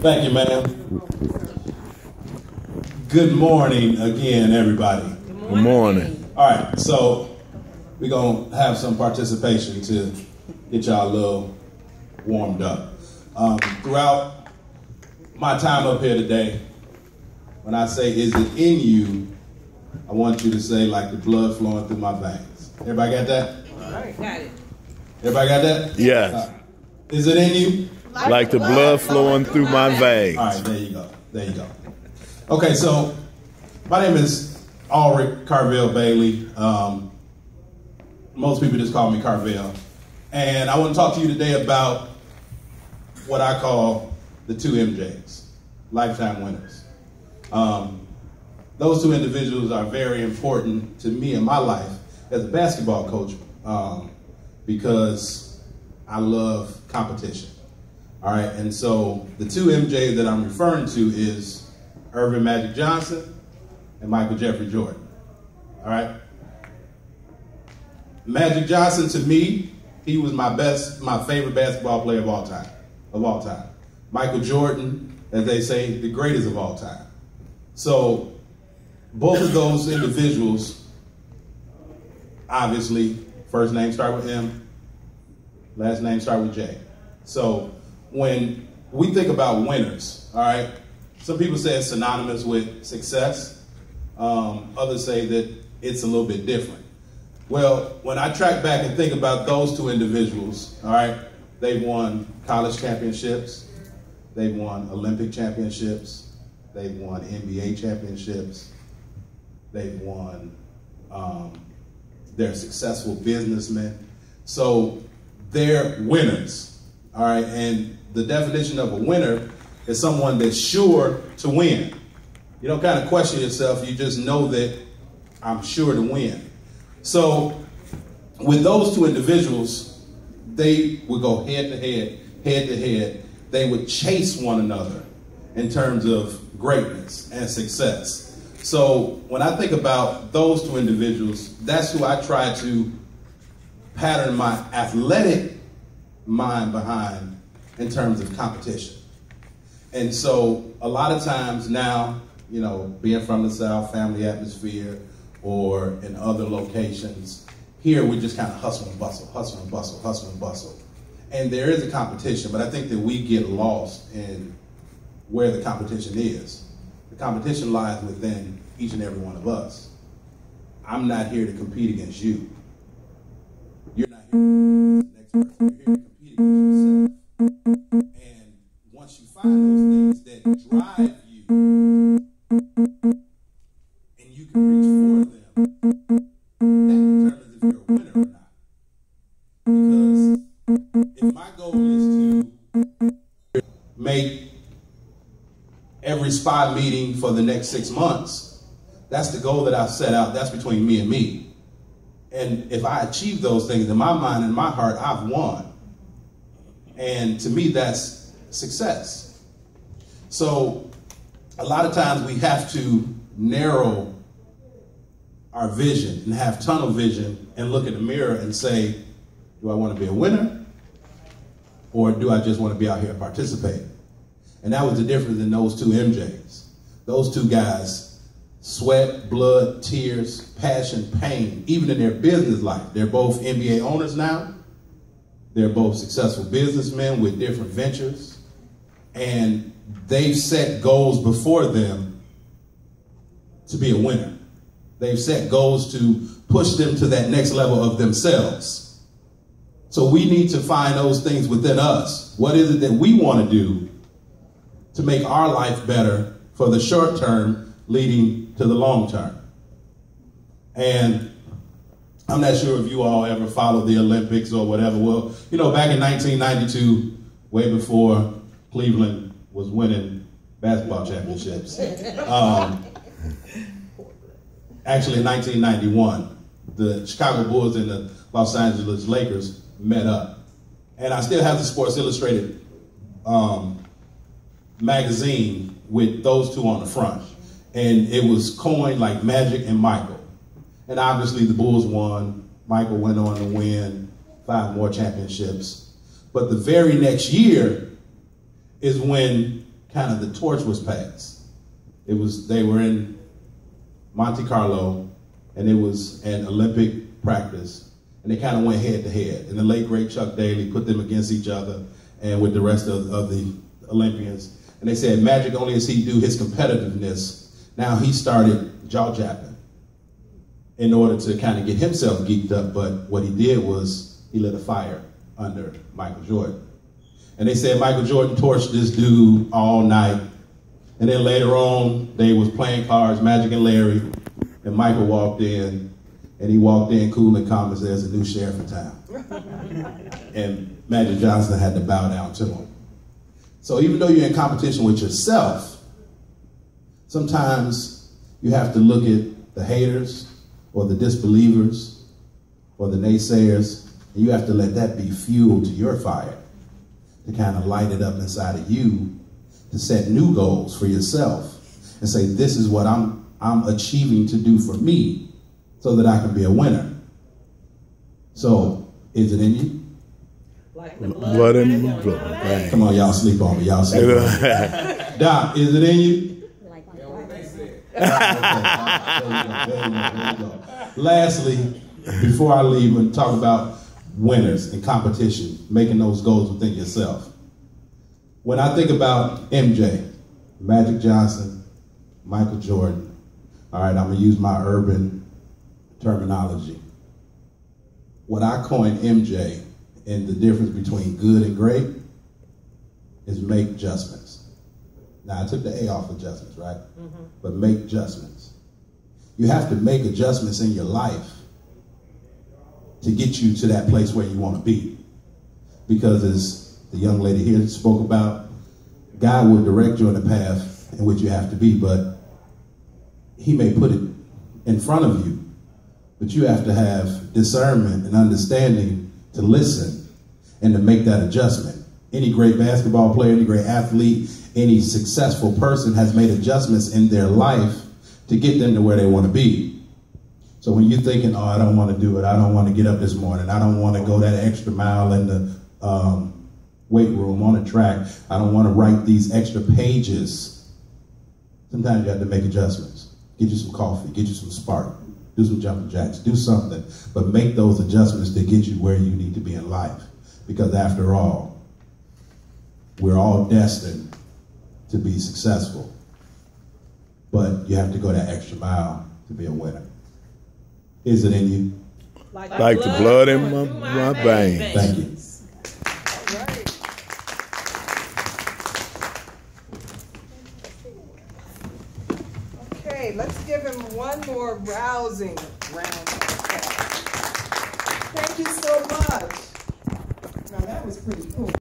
Thank you, ma'am. Good morning again, everybody. Good morning. All right, so we're going to have some participation to get y'all a little warmed up. Throughout my time up here today, when I say, is it in you, I want you to say, like the blood flowing through my veins. Everybody got that? All right, got it. Everybody got that? Yes. Is it in you? Like the blood flowing through my veins. All right, there you go. There you go. Okay, so my name is Ulrich Carvel Bailey. Most people just call me Carvel. And I want to talk to you today about what I call the two MJs, lifetime winners. Those two individuals are very important to me in my life as a basketball coach because I love competition. All right, and so the two MJs that I'm referring to is Earvin Magic Johnson and Michael Jeffrey Jordan. All right. Magic Johnson, to me, he was my favorite basketball player of all time. Michael Jordan, as they say, the greatest of all time. So both of those individuals, obviously, first name start with M, last name start with J. So when we think about winners, all right, some people say it's synonymous with success. Others say that it's a little bit different. Well, when I track back and think about those two individuals, all right, they've won college championships, they've won Olympic championships, they've won NBA championships, they've won, they're successful businessmen. So they're winners, all right, and the definition of a winner is someone that's sure to win. You don't kind of question yourself, you just know that I'm sure to win. So with those two individuals, they would go head to head. They would chase one another in terms of greatness and success. So when I think about those two individuals, that's who I try to pattern my athletic mind behind in terms of competition. And so a lot of times now, you know, being from the South, family atmosphere, or in other locations, here we just kind of hustle and bustle, hustle and bustle, hustle and bustle. And there is a competition, but I think that we get lost in where the competition is. The competition lies within each and every one of us. I'm not here to compete against you. You're not here to compete against the next person. You're here to compete against yourself. And once you find those things that drive you, and you can reach for them, that determines if you're a winner or not. Because if my goal is to make every SPY meeting for the next 6 months, that's the goal that I've set out. That's between me and me. And if I achieve those things, in my mind and my heart, I've won. And to me, that's success. So a lot of times we have to narrow our vision and have tunnel vision and look in the mirror and say, do I want to be a winner or do I just want to be out here participating? And that was the difference in those two MJs. Those two guys, sweat, blood, tears, passion, pain, even in their business life. They're both NBA owners now. They're both successful businessmen with different ventures. And they've set goals before them to be a winner. They've set goals to push them to that next level of themselves. So we need to find those things within us. What is it that we want to do to make our life better for the short term leading to the long term? And I'm not sure if you all ever followed the Olympics or whatever. Well, you know, back in 1992, way before Cleveland was winning basketball championships. Actually, in 1991, the Chicago Bulls and the Los Angeles Lakers met up. And I still have the Sports Illustrated magazine with those two on the front. And it was coined like Magic and Michael. And obviously the Bulls won. Michael went on to win 5 more championships. But the very next year is when kind of the torch was passed. They were in Monte Carlo, and it was an Olympic practice, and they kind of went head to head. And the late great Chuck Daly put them against each other and with the rest of the Olympians. And they said Magic, only as he do his competitiveness, now he started jaw-japping in order to kind of get himself geeked up. But what he did was he lit a fire under Michael Jordan. And they said Michael Jordan torched this dude all night. And then later on, they was playing cards, Magic and Larry, and Michael walked in, and he walked in cool and calm as there's a new sheriff in town. And Magic Johnson had to bow down to him. So even though you're in competition with yourself, sometimes you have to look at the haters or the disbelievers or the naysayers, and you have to let that be fuel to your fire to kind of light it up inside of you, to set new goals for yourself and say, this is what I'm achieving to do for me so that I can be a winner. So, is it in you? Like the Blood in my blood. Come on, y'all sleep on me. Y'all sleep on me. Doc, is it in you? There you go. Lastly, before I leave and talk about winners and competition, making those goals within yourself. When I think about MJ, Magic Johnson, Michael Jordan, all right, I'm going to use my urban terminology. What I coined MJ and the difference between good and great is make adjustments. Now, I took the A off adjustments, right? Mm-hmm. But make adjustments. You have to make adjustments in your life to get you to that place where you want to be. Because as the young lady here spoke about, God will direct you on the path in which you have to be, but he may put it in front of you, but you have to have discernment and understanding to listen and to make that adjustment. Any great basketball player, any great athlete, any successful person has made adjustments in their life to get them to where they want to be. So when you're thinking, oh, I don't want to do it, I don't want to get up this morning, I don't want to go that extra mile in the weight room on the track, I don't want to write these extra pages, sometimes you have to make adjustments. Get you some coffee, get you some spark, do some jumping jacks, do something, but make those adjustments to get you where you need to be in life. Because after all, we're all destined to be successful, but you have to go that extra mile to be a winner. Is it in you? Like the blood in my veins. Thank you. All right. Okay, let's give him one more rousing round of applause. Thank you so much. Now that was pretty cool.